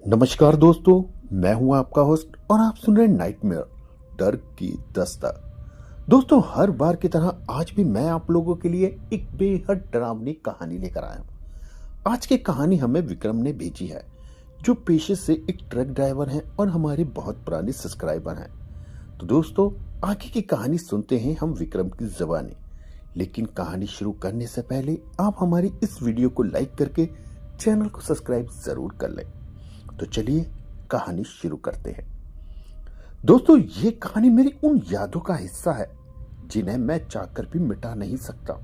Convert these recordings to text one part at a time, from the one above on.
नमस्कार दोस्तों, मैं हूं आपका होस्ट और आप सुन रहे हैं नाइटमेयर डर की दस्तक। दोस्तों, हर बार की तरह आज भी मैं आप लोगों के लिए एक बेहद डरावनी कहानी लेकर आया हूं। आज की कहानी हमें विक्रम ने भेजी है, जो पेशे से एक ट्रक ड्राइवर हैं और हमारे बहुत पुराने सब्सक्राइबर हैं। तो दोस्तों, आगे की कहानी सुनते हैं हम विक्रम की ज़बानी। लेकिन कहानी शुरू करने से पहले आप हमारी इस वीडियो को लाइक करके चैनल को सब्सक्राइब जरूर कर लें। तो चलिए कहानी शुरू करते हैं। दोस्तों, ये कहानी मेरी उन यादों का हिस्सा है जिन्हें मैं चाहकर भी मिटा नहीं सकता।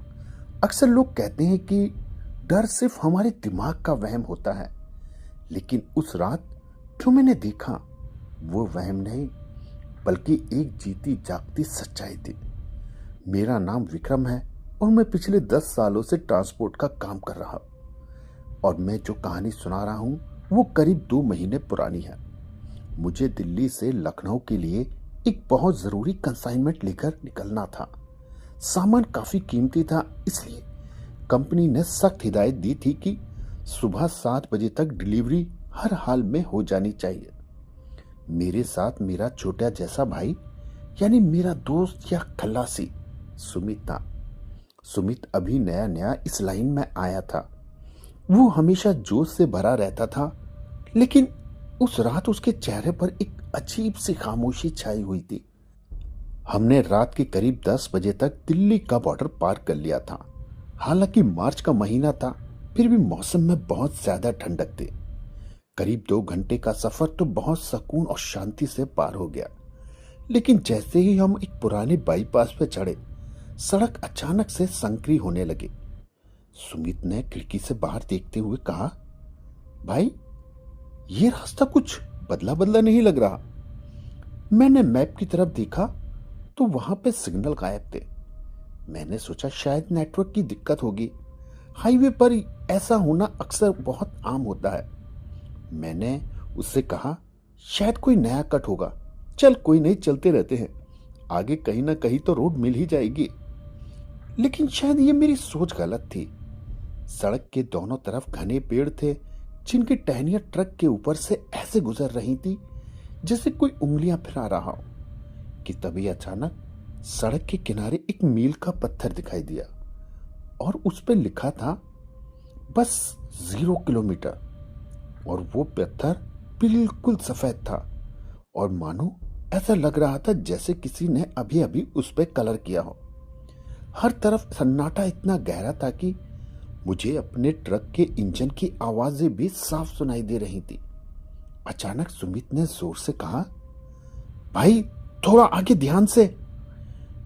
अक्सर लोग कहते हैं कि डर सिर्फ हमारे दिमाग का वहम होता है, लेकिन उस रात जो मैंने देखा वो वहम नहीं, बल्कि एक जीती जागती सच्चाई थी। मेरा नाम विक्रम है और मैं पिछले 10 सालों से ट्रांसपोर्ट का काम कर रहा हूं। और मैं जो कहानी सुना रहा हूं वो करीब 2 महीने पुरानी है। मुझे दिल्ली से लखनऊ के लिए एक बहुत जरूरी कंसाइनमेंट लेकर निकलना था। सामान काफी कीमती था, इसलिए कंपनी ने सख्त हिदायत दी थी कि सुबह 7 बजे तक डिलीवरी हर हाल में हो जानी चाहिए। मेरे साथ मेरा छोटा जैसा भाई, यानी मेरा दोस्त या खल्लासी सुमित था। सुमित अभी नया नया इस लाइन में आया था। वो हमेशा जोश से भरा रहता था, लेकिन उस रात उसके चेहरे पर एक अजीब सी खामोशी छाई हुई थी। हमने रात के करीब 10 बजे तक दिल्ली का बॉर्डर पार कर लिया था। हालांकि मार्च का महीना था, फिर भी मौसम में बहुत ज्यादा ठंडक थी। करीब 2 घंटे का सफर तो बहुत सुकून और शांति से पार हो गया। लेकिन जैसे ही हम एक पुराने बाईपास पे चढ़े, सड़क अचानक से संकरी होने लगी। सुमित ने खिड़की से बाहर देखते हुए कहा, भाई, ये रास्ता कुछ बदला बदला नहीं लग रहा। मैंने मैप की तरफ देखा तो वहां पे सिग्नल गायब थे। मैंने सोचा शायद नेटवर्क की दिक्कत होगी। हाईवे पर ऐसा होना अक्सर बहुत आम होता है। मैंने उससे कहा, शायद कोई नया कट होगा। चल कोई नहीं, चलते रहते हैं, आगे कहीं ना कहीं तो रोड मिल ही जाएगी। लेकिन शायद ये मेरी सोच गलत थी। सड़क के दोनों तरफ घने पेड़ थे, जिनकी टहनियां ट्रक के ऊपर से ऐसे गुजर रही थी जैसे कोई उंगलियां फिरा रहा हो। कि तभी अचानक सड़क के किनारे एक मील का पत्थर दिखाई दिया और उस पर लिखा था बस 0 किलोमीटर। और वो पत्थर बिल्कुल सफेद था और मानो ऐसा लग रहा था जैसे किसी ने अभी अभी उस पर कलर किया हो। हर तरफ सन्नाटा इतना गहरा था कि मुझे अपने ट्रक के इंजन की आवाजें भी साफ सुनाई दे रही थी। अचानक सुमित ने जोर से कहा, भाई थोड़ा आगे ध्यान से।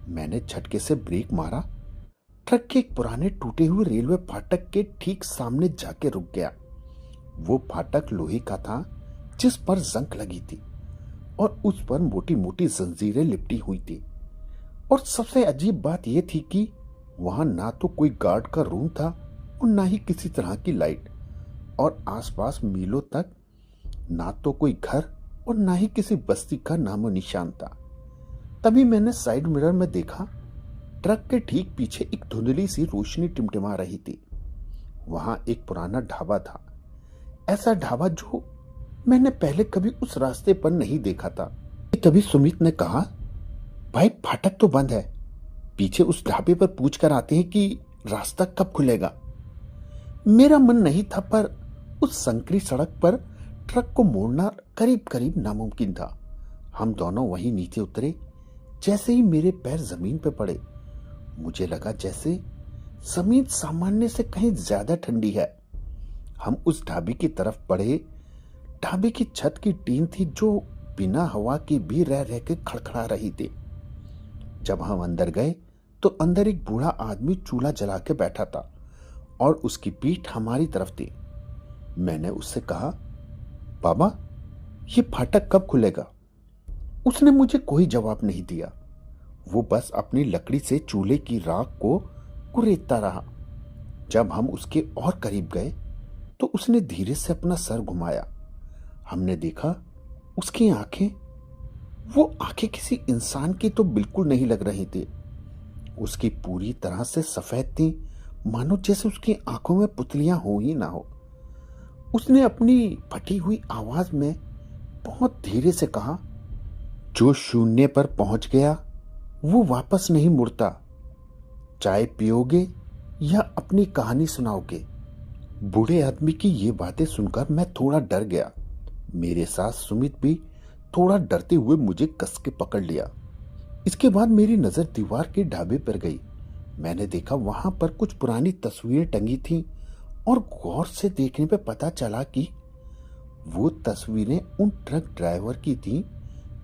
मैंने झटके से ब्रेक मारा। ट्रक के एक पुराने टूटे हुए रेलवे फाटक के ठीक सामने जाके रुक गया। वो फाटक लोहे का था, जिस पर जंग लगी थी और उस पर मोटी मोटी जंजीरें लिपटी हुई थी। और सबसे अजीब बात यह थी कि वहां ना तो कोई गार्ड का रूम था और ना ही किसी तरह की लाइट, और आसपास मीलों तक ना तो कोई घर और ना ही किसी बस्ती का नामो निशान था। तभी मैंने साइड मिरर में देखा, ट्रक के ठीक पीछे एक धुंधली सी रोशनी टिमटिमा रही थी। वहां एक पुराना ढाबा था, ऐसा ढाबा जो मैंने पहले कभी उस रास्ते पर नहीं देखा था। तभी सुमित ने कहा, भाई फाटक तो बंद है, पीछे उस ढाबे पर पूछ कर आते हैं कि रास्ता कब खुलेगा। मेरा मन नहीं था, पर उस संकरी सड़क पर ट्रक को मोड़ना करीब करीब नामुमकिन था। हम दोनों वहीं नीचे उतरे। जैसे ही मेरे पैर जमीन पर पड़े, मुझे लगा जैसे जमीन सामान्य से कहीं ज्यादा ठंडी है। हम उस ढाबे की तरफ बढ़े। ढाबे की छत की टीन थी जो बिना हवा के भी रह रह के खड़खड़ा रही थी। जब हम अंदर गए तो अंदर एक बूढ़ा आदमी चूल्हा जला के बैठा था और उसकी पीठ हमारी तरफ थी। मैंने उससे कहा, बाबा ये फाटक कब खुलेगा? उसने मुझे कोई जवाब नहीं दिया। वो बस अपनी लकड़ी से चूल्हे की राख को कुरेदता रहा। जब हम उसके और करीब गए तो उसने धीरे से अपना सर घुमाया। हमने देखा उसकी आंखें, वो आंखें किसी इंसान की तो बिल्कुल नहीं लग रही थी। उसकी पूरी तरह से सफेद थी, मानो जैसे उसकी आंखों में पुतलियां हो ही ना हो। उसने अपनी फटी हुई आवाज में बहुत धीरे से कहा, जो शून्य पर पहुंच गया वो वापस नहीं मुड़ता। चाय पियोगे या अपनी कहानी सुनाओगे? बूढ़े आदमी की ये बातें सुनकर मैं थोड़ा डर गया। मेरे साथ सुमित भी थोड़ा डरते हुए मुझे कस के पकड़ लिया। इसके बाद मेरी नजर दीवार के ढाबे पर गई। मैंने देखा वहां पर कुछ पुरानी तस्वीरें टंगी थीं और गौर से देखने पे पता चला कि वो तस्वीरें उन ट्रक ड्राइवर की थीं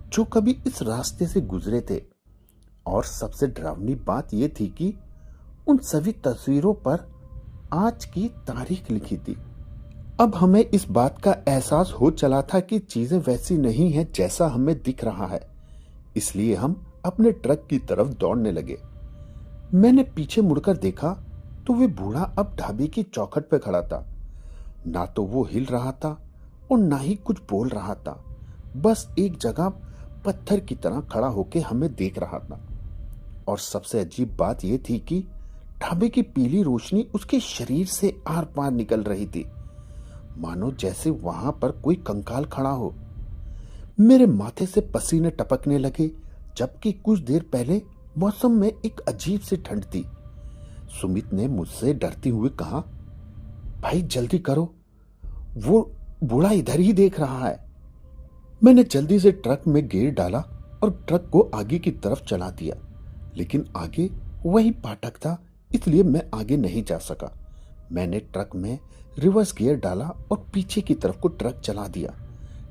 जो कभी इस रास्ते से गुजरे थे। और सबसे डरावनी बात यह थी कि उन सभी तस्वीरों पर आज की तारीख लिखी थी। अब हमें इस बात का एहसास हो चला था कि चीजें वैसी नहीं हैं जैसा हमें दिख रहा है, इसलिए हम अपने ट्रक की तरफ दौड़ने लगे। मैंने पीछे मुड़कर देखा तो वे बूढ़ा अब ढाबे की चौखट पर खड़ा था। ना तो वो हिल रहा था और ना ही कुछ बोल रहा था, बस एक जगह पत्थर की तरह खड़ा होकर हमें देख रहा था। और सबसे अजीब बात यह थी कि ढाबे की पीली रोशनी उसके शरीर से आर पार निकल रही थी, मानो जैसे वहां पर कोई कंकाल खड़ा हो। मेरे माथे से पसीने टपकने लगे, जबकि कुछ देर पहले मौसम में एक अजीब सी ठंड थी। सुमित ने मुझसे डरते हुए कहा, भाई जल्दी करो, वो बूढ़ा इधर ही देख रहा है। मैंने जल्दी से ट्रक में गियर डाला और ट्रक को आगे की तरफ चला दिया, लेकिन आगे वही फाटक था, इसलिए मैं आगे नहीं जा सका। मैंने ट्रक में रिवर्स गियर डाला और पीछे की तरफ को ट्रक चला दिया,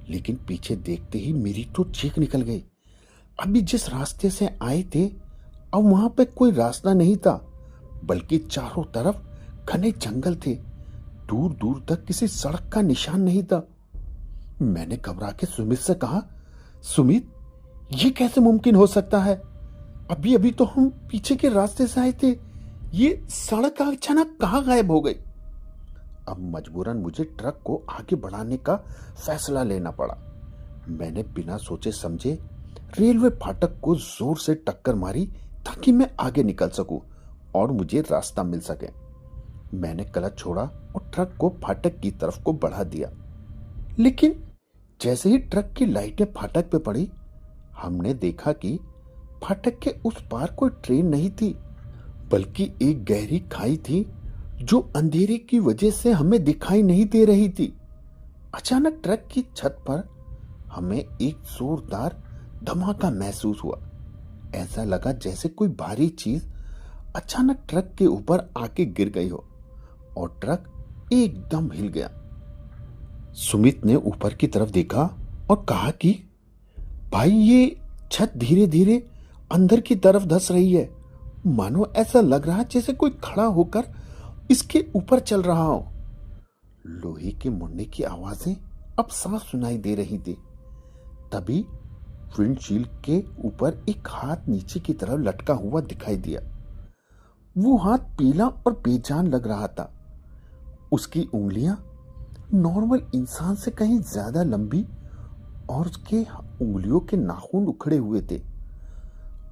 लेकिन पीछे देखते ही मेरी तो चीख निकल गई। अभी जिस रास्ते से आए थे अब वहां पे कोई रास्ता नहीं था, बल्कि चारों तरफ घने जंगल थे। दूर दूर तक किसी सड़क का निशान नहीं था। मैंने घबरा के सुमित से कहा, सुमित ये कैसे मुमकिन हो सकता है? अभी अभी तो हम पीछे के रास्ते से आए थे, ये सड़क अचानक कहाँ गायब हो गई? अब मजबूरन मुझे ट्रक को आगे बढ़ाने का फैसला लेना पड़ा। मैंने बिना सोचे समझे रेलवे फाटक को जोर से टक्कर मारी ताकि मैं आगे निकल सकूं और मुझे रास्ता मिल सके। मैंने क्लच छोड़ा और ट्रक को फाटक की तरफ को बढ़ा दिया, लेकिन जैसे ही ट्रक की लाइटें फाटक पे पड़ी, हमने देखा कि फाटक के उस पार कोई ट्रेन नहीं थी, बल्कि एक गहरी खाई थी जो अंधेरे की वजह से हमें दिखाई नहीं दे रही थी। अचानक ट्रक की छत पर हमें एक जोरदार धमाका महसूस हुआ। ऐसा लगा जैसे कोई भारी चीज अचानक ट्रक के ऊपर आके गिर गई हो और ट्रक एकदम हिल गया। सुमित ने ऊपर की तरफ देखा और कहा कि भाई ये छत धीरे धीरे अंदर की तरफ धंस रही है, मानो ऐसा लग रहा जैसे कोई खड़ा होकर इसके ऊपर चल रहा हो। लोहे के मुड़ने की आवाजें अब साफ सुनाई दे रही थी। तभी विंडशील्ड के ऊपर एक हाथ नीचे की तरफ लटका हुआ दिखाई दिया। वो हाथ पीला और बेजान लग रहा था। उसकी उंगलियां नॉर्मल इंसान से कहीं ज्यादा लंबी और उसके उंगलियों के नाखून उखड़े हुए थे।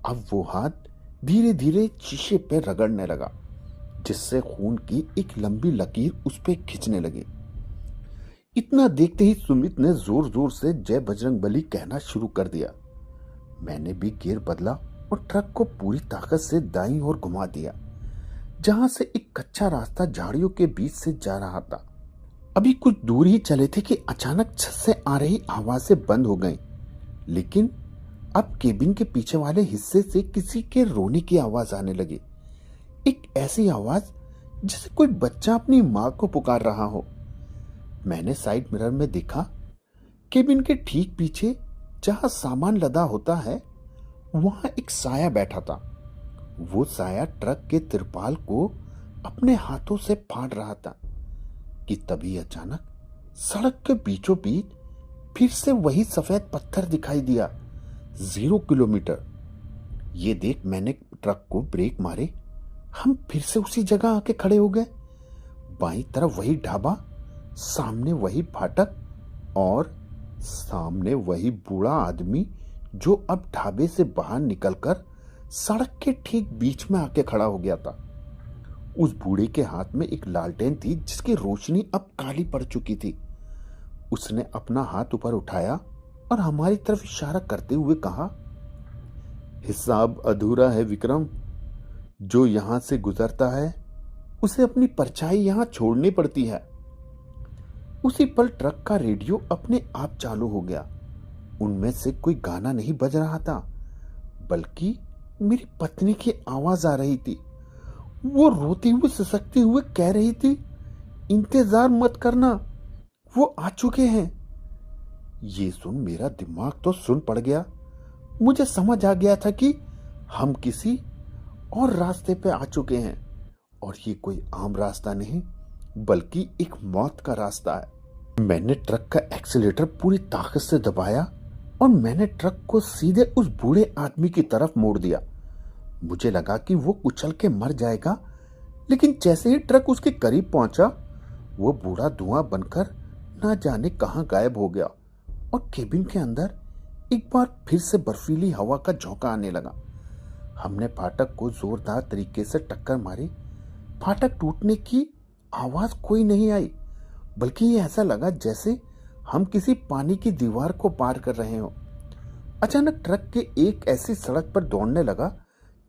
अब वो हाथ धीरे धीरे शीशे पर रगड़ने लगा, जिससे खून की एक लंबी लकीर उस पर खींचने लगी। इतना देखते ही सुमित ने जोर जोर से जय बजरंगबली कहना शुरू कर दिया। मैंने भी गियर बदला और ट्रक को पूरी ताकत से दाईं ओर घुमा दिया, जहां से एक कच्चा रास्ता झाड़ियों के बीच से जा रहा था। अभी कुछ दूर ही चले थे कि अचानक छत से आ रही आवाजें बंद हो गईं, लेकिन अब केबिन के पीछे वाले हिस्से से किसी के रोने की आवाज आने लगी। एक ऐसी आवाज जैसे कोई बच्चा अपनी मां को पुकार रहा हो। मैंने साइड मिरर में देखा, केबिन के ठीक पीछे जहां सामान लदा होता है वहां एक साया बैठा था। वो साया ट्रक के तिरपाल को अपने हाथों से फाड़ रहा था कि तभी अचानक सड़क के बीचों बीच फिर से वही सफेद पत्थर दिखाई दिया। 0 किलोमीटर। ये देख मैंने ट्रक को ब्रेक मारे। हम फिर से उसी जगह आके खड़े हो गए। बाईं तरफ वही ढाबा, सामने वही फाटक और सामने वही बूढ़ा आदमी जो अब ढाबे से बाहर निकलकर सड़क के ठीक बीच में आके खड़ा हो गया था। उस बूढ़े के हाथ में एक लालटेन थी जिसकी रोशनी अब काली पड़ चुकी थी। उसने अपना हाथ ऊपर उठाया और हमारी तरफ इशारा करते हुए कहा, हिसाब अधूरा है विक्रम। जो यहां से गुजरता है उसे अपनी परछाई यहां छोड़नी पड़ती है। उसी पल ट्रक का रेडियो अपने आप चालू हो गया। उनमें से कोई गाना नहीं बज रहा था, बल्कि मेरी पत्नी की आवाज आ रही थी। वो रोती हुई सिसकते हुए कह रही थी, इंतजार मत करना, वो आ चुके हैं। ये सुन मेरा दिमाग तो सुन पड़ गया। मुझे समझ आ गया था कि हम किसी और रास्ते पे आ चुके हैं और ये कोई आम रास्ता नहीं बल्कि एक मौत का रास्ता है। मैंने ट्रक का एक्सीलेटर पूरी ताकत से दबाया और मैंने ट्रक को सीधे उस बूढ़े आदमी की तरफ मोड़ दिया। मुझे लगा कि वो कुचल के मर जाएगा, लेकिन जैसे ही ट्रक उसके करीब पहुंचा, वो बूढ़ा धुआं बनकर ना जाने कहां गायब हो गया और केबिन के अंदर एक बार फिर से बर्फीली हवा का झोंका आने लगा। हमने फाटक को जोरदार तरीके से टक्कर मारी। फाटक टूटने की आवाज कोई नहीं आई, बल्कि ये ऐसा लगा जैसे हम किसी पानी की दीवार को पार कर रहे हो। अचानक ट्रक के एक ऐसी सड़क पर दौड़ने लगा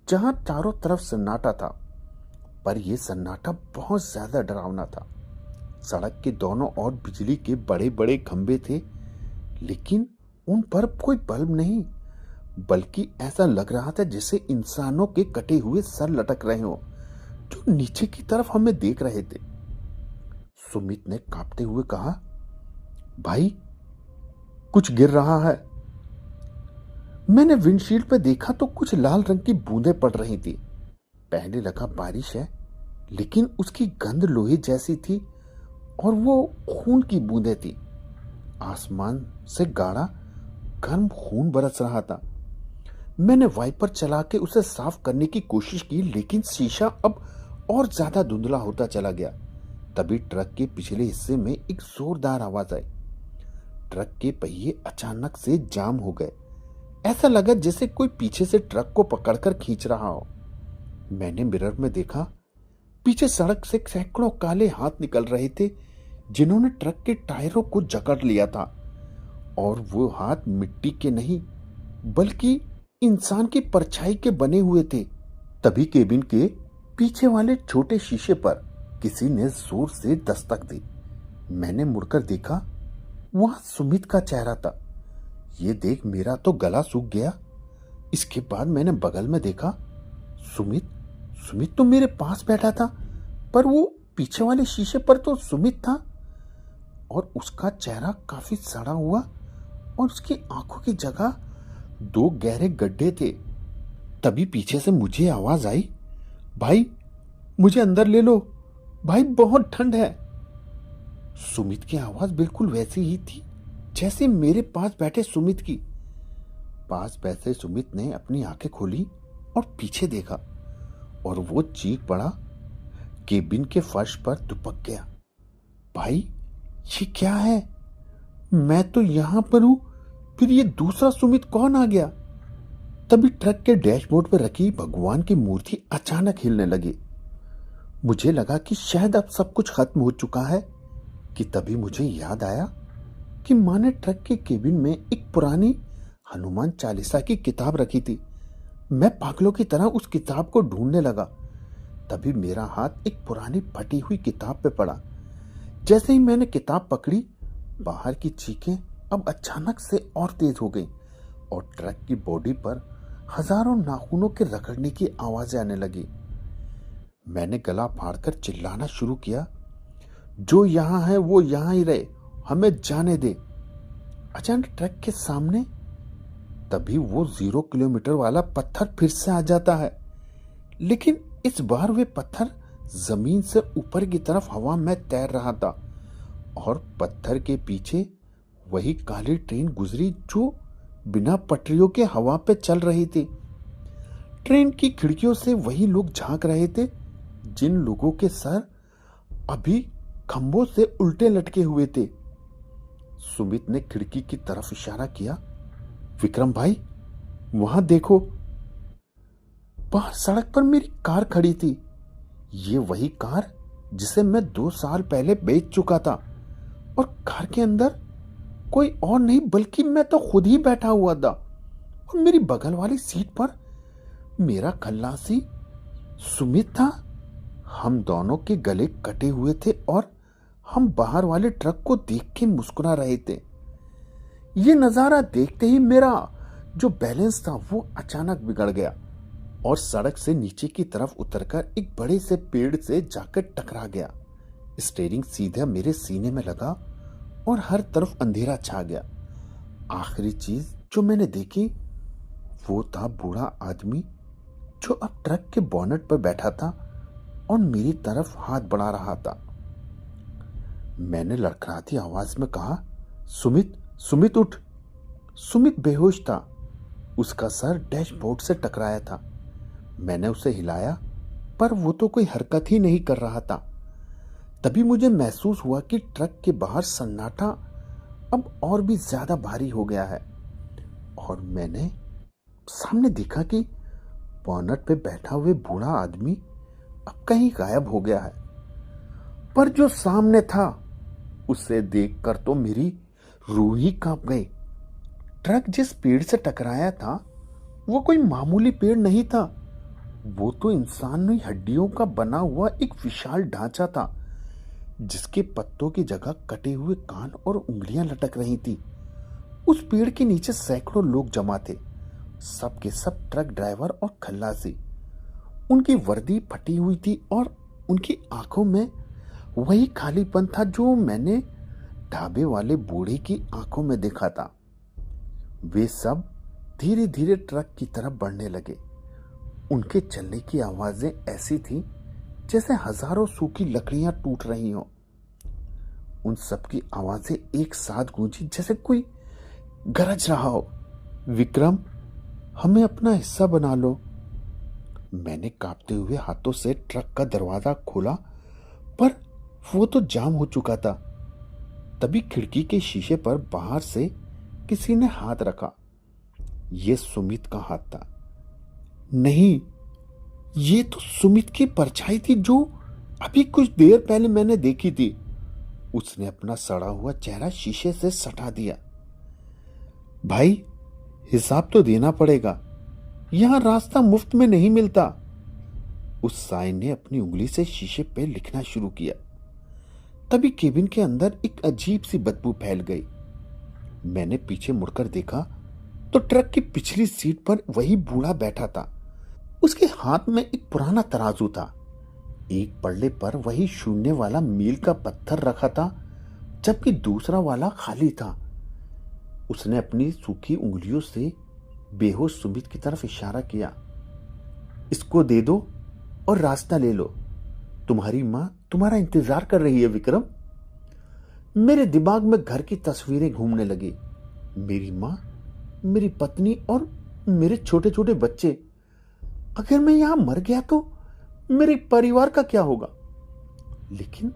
जहां चारों तरफ सन्नाटा था, पर यह सन्नाटा बहुत ज्यादा डरावना था। सड़क के दोनों ओर बिजली के बड़े बड़े खंभे थे, लेकिन उन पर कोई बल्ब नहीं, बल्कि ऐसा लग रहा था जैसे इंसानों के कटे हुए सर लटक रहे हो जो नीचे की तरफ हमें देख रहे थे। सुमित ने कांपते हुए कहा, भाई कुछ गिर रहा है। मैंने विंडशील्ड पर देखा तो कुछ लाल रंग की बूंदें पड़ रही थी। पहले लगा बारिश है, लेकिन उसकी गंध लोहे जैसी थी और वो खून की बूंदें थी। आसमान से गाढ़ा गर्म खून बरस रहा था। मैंने वाइपर चला के उसे साफ करने की कोशिश की, लेकिन शीशा अब और ज्यादा धुंधला होता चला गया। तभी ट्रक के पिछले हिस्से में एक जोरदार आवाज आई। ट्रक के पहिए अचानक से जाम हो गए। ऐसा लगा जैसे कोई पीछे से ट्रक को पकड़कर खींच रहा हो। मैंने मिरर में देखा, पीछे सड़क से सैकड़ों काले हाथ निकल रहे थे जिन्होंने ट्रक के टायरों को जकड़ लिया था, और वो हाथ मिट्टी के नहीं बल्कि इंसान की परछाई के बने हुए थे। तभी केबिन के पीछे वाले छोटे शीशे पर किसी ने जोर से दस्तक दी। मैंने मुड़कर देखा, वहां सुमित का चेहरा था। ये देख मेरा तो गला सूख गया। इसके बाद मैंने बगल में देखा, सुमित तो मेरे पास बैठा था, पर वो पीछे वाले शीशे पर तो सुमित था और उसका चेहरा काफी सड़ा हुआ और उसकी आंखों की जगह 2 गहरे गड्ढे थे। तभी पीछे से मुझे आवाज आई, भाई मुझे अंदर ले लो, भाई बहुत ठंड है। सुमित की आवाज बिल्कुल वैसी ही थी जैसे मेरे पास बैठे सुमित की। पास बैठे सुमित ने अपनी आंखें खोली और पीछे देखा, और वो चीख पड़ा, केबिन के फर्श पर दुपक गया। भाई ये क्या है? मैं तो यहां पर हूं, फिर ये दूसरा सुमित कौन आ गया? तभी ट्रक के डैशबोर्ड पर रखी भगवान की मूर्ति अचानक हिलने लगी। मुझे लगा कि शायद अब सब कुछ खत्म हो चुका है, कि तभी मुझे याद आया कि माँ ने ट्रक के केबिन में एक पुरानी हनुमान चालीसा की किताब रखी थी। मैं पागलों की तरह उस किताब को ढूंढने लगा। तभी मेरा हाथ एक पुरानी फटी हुई किताब पे पड़ा। जैसे ही मैंने किताब पकड़ी, बाहर की चीखें अब अचानक से और तेज हो गई और ट्रक की बॉडी पर हजारों नाखूनों के रगड़ने की आवाजें आने लगी। मैंने गला फाड़कर चिल्लाना शुरू किया, जो यहां है वो यहां ही रहे, हमें जाने दे। अचानक ट्रक के सामने तभी वो 0 किलोमीटर वाला पत्थर फिर से आ जाता है, लेकिन इस बार वे पत्थर जमीन से ऊपर की तरफ हवा में तैर रहा था और पत्थर के पीछे वही काली ट्रेन गुजरी जो बिना पटरियों के हवा पे चल रही थी। ट्रेन की खिड़कियों से वही लोग झांक रहे थे जिन लोगों के सर अभी खंभों से उल्टे लटके हुए थे। सुमित ने खिड़की की तरफ इशारा किया, विक्रम भाई वहां देखो। बाहर सड़क पर मेरी कार खड़ी थी। ये वही कार जिसे मैं 2 साल पहले बेच चुका था, और कार के अंदर कोई और नहीं बल्कि मैं तो खुद ही बैठा हुआ था, और मेरी बगल वाली सीट पर मेरा खल्लासी सुमित था। हम दोनों के गले कटे हुए थे और हम बाहर वाले ट्रक को देख के मुस्कुरा रहे थे। ये नजारा देखते ही मेरा जो बैलेंस था वो अचानक बिगड़ गया और सड़क से नीचे की तरफ उतरकर एक बड़े से पेड़ से जाकर टकरा गया। स्टीयरिंग सीधा मेरे सीने में लगा और हर तरफ अंधेरा छा गया। आखिरी चीज जो मैंने देखी वो था बूढ़ा आदमी जो अब ट्रक के बोनट पर बैठा था और मेरी तरफ हाथ बढ़ा रहा था। मैंने लड़खड़ाती आवाज में कहा, सुमित, सुमित उठ। सुमित बेहोश था, उसका सर डैशबोर्ड से टकराया था। मैंने उसे हिलाया पर वो तो कोई हरकत ही नहीं कर रहा था। तभी मुझे महसूस हुआ कि ट्रक के बाहर सन्नाटा अब और भी ज्यादा भारी हो गया है, और मैंने सामने देखा कि बोनट पे बैठा हुए बूढ़ा आदमी अब कहीं गायब हो गया है। पर जो सामने था उसे देखकर तो मेरी रूह ही कांप गई। ट्रक जिस पेड़ से टकराया था वो कोई मामूली पेड़ नहीं था, वो तो इंसानी हड्डियों का बना हुआ एक विशाल ढांचा था जिसके पत्तों की जगह कटे हुए कान और उंगलियां लटक रही थी। उस पेड़ के नीचे सैकड़ों लोग जमा थे, सब के सब ट्रक ड्राइवर और खल्लासी। उनकी वर्दी फटी हुई थी और उनकी आंखों में वही खालीपन था जो मैंने ढाबे वाले बूढ़े की आंखों में देखा था। वे सब धीरे धीरे ट्रक की तरफ बढ़ने लगे। उनके चलने की आवाजें ऐसी थी जैसे हजारों सूखी लकड़ियां टूट रही हों। उन सब की आवाजें एक साथ गूंजी जैसे कोई गरज रहा हो, विक्रम, हमें अपना हिस्सा बना लो। मैंने कांपते हुए हाथों से ट्रक का दरवाजा खोला पर वो तो जाम हो चुका था। तभी खिड़की के शीशे पर बाहर से किसी ने हाथ रखा। यह सुमित का हाथ था। नहीं, ये तो सुमित की परछाई थी जो अभी कुछ देर पहले मैंने देखी थी। उसने अपना सड़ा हुआ चेहरा शीशे से सटा दिया। भाई, हिसाब तो देना पड़ेगा, यहां रास्ता मुफ्त में नहीं मिलता। उस साई ने अपनी उंगली से शीशे पे लिखना शुरू किया। तभी केबिन के अंदर एक अजीब सी बदबू फैल गई। मैंने पीछे मुड़कर देखा तो ट्रक की पिछली सीट पर वही बूढ़ा बैठा था। उसके हाथ में एक पुराना तराजू था। एक पल्ले पर वही शून्य वाला मील का पत्थर रखा था जबकि दूसरा वाला खाली था। उसने अपनी सूखी उंगलियों से बेहोश सुमित की तरफ इशारा किया। इसको दे दो और रास्ता ले लो, तुम्हारी मां तुम्हारा इंतजार कर रही है विक्रम। मेरे दिमाग में घर की तस्वीरें घूमने लगी। मेरी मां, मेरी पत्नी और मेरे छोटे छोटे बच्चे। अगर मैं यहां मर गया तो मेरे परिवार का क्या होगा? लेकिन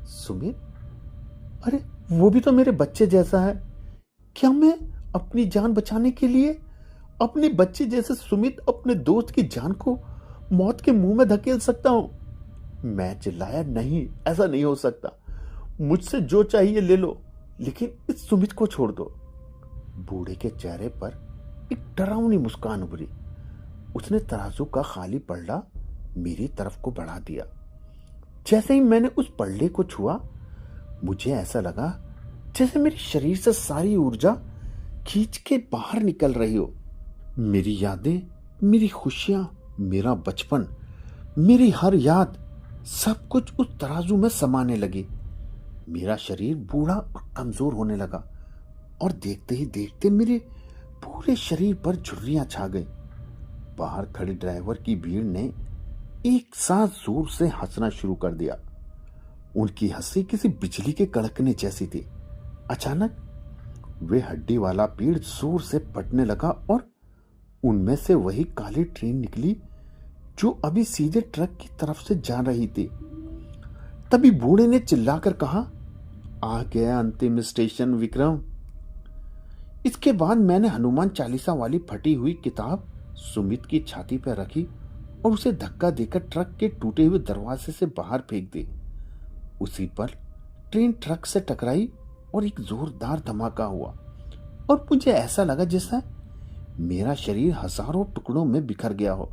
सुमित, अरे वो भी तो मेरे बच्चे जैसा है। क्या मैं अपनी जान बचाने के लिए अपने बच्चे जैसे सुमित अपने दोस्त की जान को मौत के मुंह में धकेल सकता हूं? मैं चिल्लाया, नहीं, ऐसा नहीं हो सकता। मुझसे जो चाहिए ले लो, लेकिन इस सुमित को छोड़ दो। बूढ़े के चेहरे पर एक डरावनी मुस्कान उभरी। उसने तराजू का खाली पल्ला मेरी तरफ को बढ़ा दिया। जैसे ही मैंने उस पल्ले को छुआ, मुझे ऐसा लगा जैसे मेरे शरीर से सारी ऊर्जा खींच के बाहर निकल रही हो। मेरी यादें, मेरी खुशियां, मेरा बचपन, मेरी हर याद, सब कुछ उस तराजू में समाने लगी। मेरा शरीर बूढ़ा और कमजोर होने लगा और देखते ही देखते मेरे पूरे शरीर पर झुर्रियां छा गई। बाहर खड़ी ड्राइवर की भीड़ ने एक साथ जोर से हंसना शुरू कर दिया। उनकी हंसी किसी बिजली के कड़कने जैसी थी। अचानक वे हड्डी वाला पेड़ जोर से फटने लगा और उनमें से वही काली ट्रेन निकली जो अभी सीधे ट्रक की तरफ से जा रही थी। तभी बूढ़े ने चिल्लाकर कहा, आ गया अंतिम स्टेशन विक्रम। इसके बाद मैंने हनुमान चालीसा वाली फटी हुई किताब सुमित की छाती पर रखी और उसे धक्का देकर ट्रक के टूटे हुए दरवाजे से बाहर फेंक दी। उसी पर ट्रेन ट्रक से टकराई और एक जोरदार धमाका हुआ और मुझे ऐसा लगा जैसा मेरा शरीर हजारों टुकड़ों में बिखर गया हो।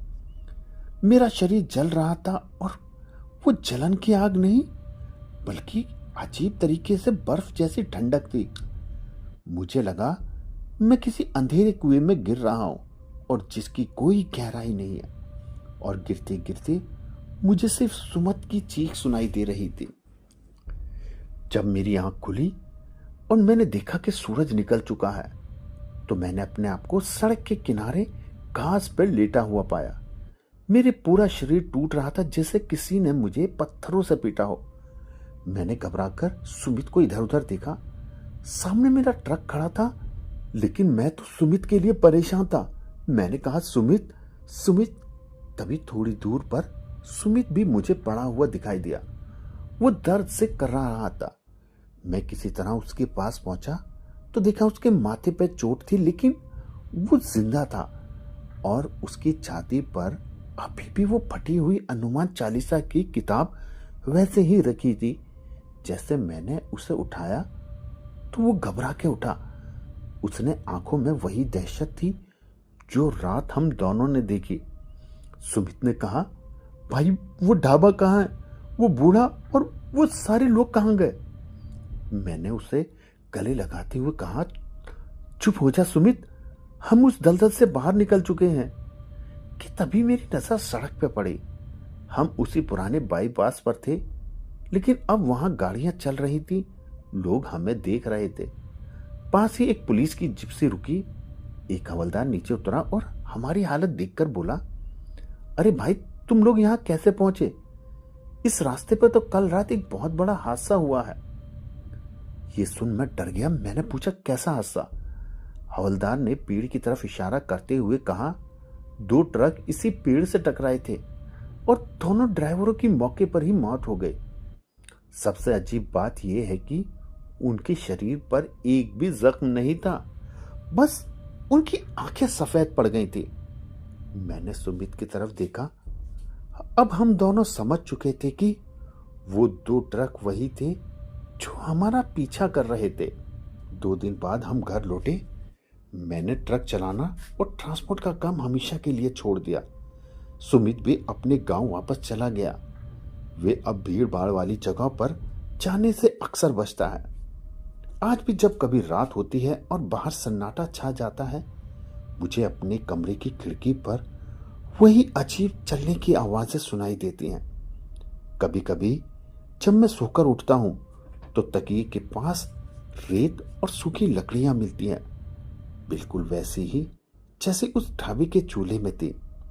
मेरा शरीर जल रहा था और वो जलन की आग नहीं बल्कि अजीब तरीके से बर्फ जैसी ठंडक थी। मुझे लगा मैं किसी अंधेरे कुएं में गिर रहा हूं और जिसकी कोई गहराई नहीं है, और गिरते गिरते मुझे सिर्फ सुमत की चीख सुनाई दे रही थी। जब मेरी आंख खुली और मैंने देखा कि सूरज निकल चुका है तो मैंने अपने आप को सड़क के किनारे घास पर लेटा हुआ पाया। मेरे पूरा शरीर टूट रहा था जैसे किसी ने मुझे पत्थरों से पीटा हो। मैंने घबराकर सुमित को इधर उधर देखा। सामने मेरा ट्रक खड़ा था लेकिन मैं तो सुमित के लिए परेशान था। मैंने कहा, सुमित सुमित। तभी थोड़ी दूर पर सुमित भी मुझे पड़ा हुआ दिखाई दिया। वो दर्द से कर्रा रहा था। मैं किसी तरह उसके पास पहुंचा तो देखा उसके माथे पर चोट थी लेकिन वो जिंदा था और उसकी छाती पर अभी भी वो फटी हुई हनुमान चालीसा की किताब वैसे ही रखी थी। जैसे मैंने उसे उठाया तो वो घबरा के उठा। उसने आंखों में वही दहशत थी जो रात हम दोनों ने देखी। सुमित ने कहा, भाई वो ढाबा कहाँ है? वो बूढ़ा और वो सारे लोग कहाँ गए? मैंने उसे गले लगाते हुए कहा, चुप हो जा सुमित, हम उस दलदल से बाहर निकल चुके हैं। कि तभी मेरी नजर सड़क पे पड़ी। हम उसी पुराने बाईपास पर थे लेकिन अब वहां गाड़ियां चल रही थी, लोग हमें देख रहे थे। पास ही एक पुलिस की जिप्सी रुकी। एक हवलदार नीचे उतरा और हमारी हालत देखकर बोला, अरे भाई तुम लोग यहां कैसे पहुंचे? इस रास्ते पर तो कल रात एक बहुत बड़ा हादसा हुआ है। ये सुन मैं डर गया। मैंने पूछा, कैसा हादसा? हवलदार ने पेड़ की तरफ इशारा करते हुए कहा, 2 ट्रक इसी पेड़ से टकराए थे और दोनों ड्राइवरों की मौके पर ही मौत हो गई। सबसे अजीब बात यह है कि उनके शरीर पर एक भी जख्म नहीं था, बस उनकी आंखें सफेद पड़ गई थी। मैंने सुमित की तरफ देखा। अब हम दोनों समझ चुके थे कि वो 2 ट्रक वही थे जो हमारा पीछा कर रहे थे। 2 दिन बाद हम घर लौटे। मैंने ट्रक चलाना और ट्रांसपोर्ट का काम हमेशा के लिए छोड़ दिया। सुमित भी अपने गांव वापस चला गया। वे अब भीड़ भाड़ वाली जगह पर जाने से अक्सर बचता है। आज भी जब कभी रात होती है और बाहर सन्नाटा छा जाता है, मुझे अपने कमरे की खिड़की पर वही अजीब चलने की आवाजें सुनाई देती हैं। कभी कभी जब मैं सोकर उठता हूं तो तकिए के पास रेत और सूखी लकड़ियां मिलती हैं, बिल्कुल वैसी ही जैसे उस ढाबे के चूल्हे में थी।